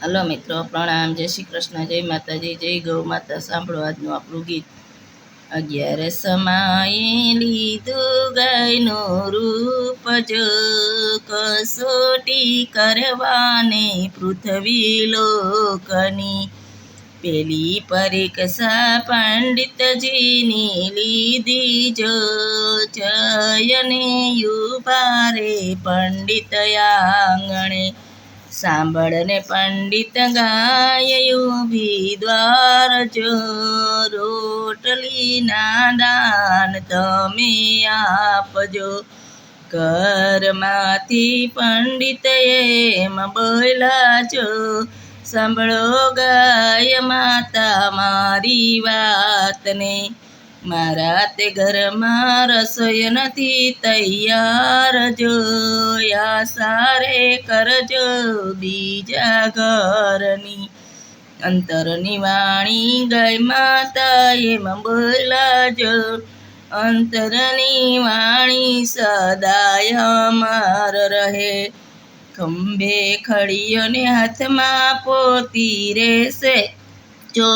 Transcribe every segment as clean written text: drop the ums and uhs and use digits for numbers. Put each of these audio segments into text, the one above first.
Hello મિત્રો, પ્રણામ, જય શ્રી કૃષ્ણ, જય માતાજી, જય ગૌ માતા. સાંભળો આજનું આપણું ગીત. 11 સમાયે લીધું ગાયનું રૂપ જો, કસોટી કરવાને પૃથ્વી લોકની. પેલી પરીક્ષા પંડિતજીની લીધી જો, જયને યુભા રે પંડિત આંગણે. સાંભળને પંડિત ગાયું ભી દ્વાર જો, રોટલીના દાન તમે આપજો. ઘરમાંથી પંડિત એમ બોલ્યા જો, સાંભળો ગાય માતા મારી વાતને. મારા તે ઘરમાં રસોઈ નથી તૈયાર જો, સારે કરજો બીજા ઘરની. અંતરની વાણી ગાય માતા એમ બોલ્યા જો, અંતરની વાણી સદાય અમર રહે. ખંભે ખડીઓને હાથમાં પોતી રહેશે જો,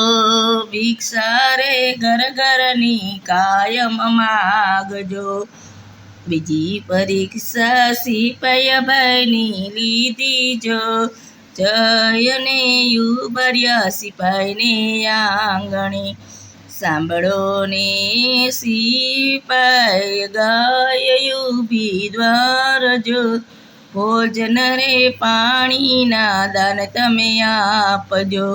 ભિક્ષા રે ઘર ઘરની કાયમ માગજો. બીજી પરીક્ષા સિપાઈ ભાઈની લીધી જો, જયને યુભર્યા સિપાઈને આંગણે. સાંભળો ને સિપાઈ ગાયું ભી દ્વાર જો, ભોજન રે પાણીના દાન તમે આપજો.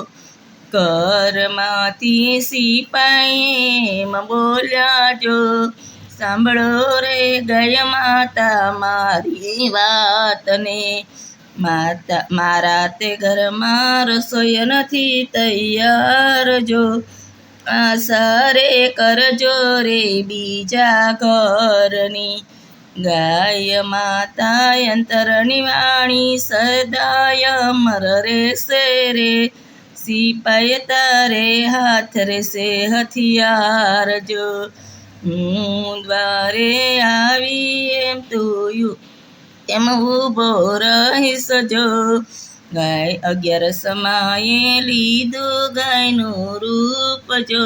ઘરમાંથી સિપાઈ એમ બોલ્યા જો, સાંભળો રે ગાય માતા મારી વાતને. મારા તે ઘરમાં રસોઈ નથી તૈયાર જો, સારે કરજો રે બીજા ઘરની. ગાય માતા અંતરની વાણી સદાય અમર રહેશે રે, સિપાઈ તારે હાથ રહેશે હથિયાર જો. હું દ્વારે આવી એમ તું એમ ઊભો રહીશ જો. ગાય 11 સમાયે લીધું ગાયનું રૂપ જો,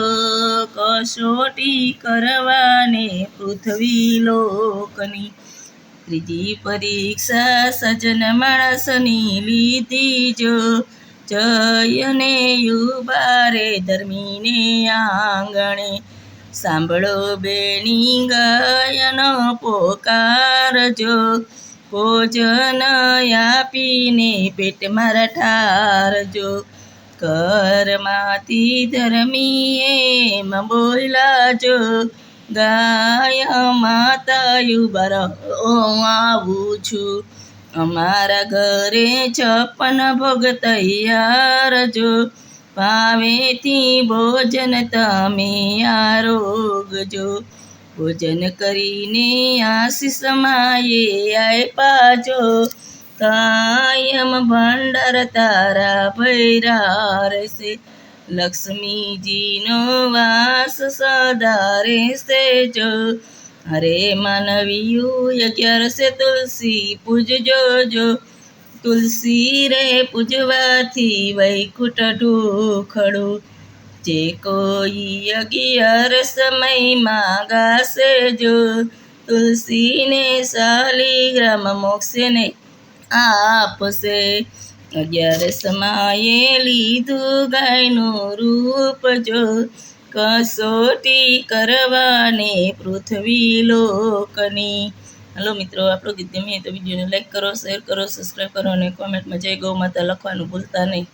કસોટી કરવાને પૃથ્વી લોકની. ત્રીજી પરીક્ષા સજ્જન માણસની લીધી જો, જયને યુભા રે ધર્મીને આંગણે. સાંભળો બેની ગાયનો પોકાર જો, ભોજન આપીને પેટ મારા ઠારજો. ઘરમાંથી ધર્મી એમ બોલ્યા જો, ગાય માતા યુભા રહો આવું છું. અમારા ઘરે 56 ભોગ તૈયાર જો, ભાવેથી ભોજન તમે આરોગજો. ભોજન કરીને આશીષ માએ આપ્યા જો, કાયમ ભંડાર તારા ભર્યા રહેશે. લક્ષ્મીજીનો વાસ સદા રહેશે જો, હરે માનવીયું 11 તુલસી પૂજજો જો. તુલસી રે પૂજવાથી વૈકુંઠ ઢોખડું. જે કોઈ 11 સમયમાં ગાશે જો, તુલસીને શાલિગ્રામ મોક્ષને આપશે. 11 સમાયે લીધું ગાયનું રૂપ જો, કસોટી કરવાને પૃથ્વી લોકની. હલો મિત્રો, આપણો ગીત ગમે તો વિડીયોને લાઈક કરો, શેર કરો, સબસ્ક્રાઈબ કરો અને કોમેન્ટમાં જય ગૌ માતા લખવાનું ભૂલતા નહીં.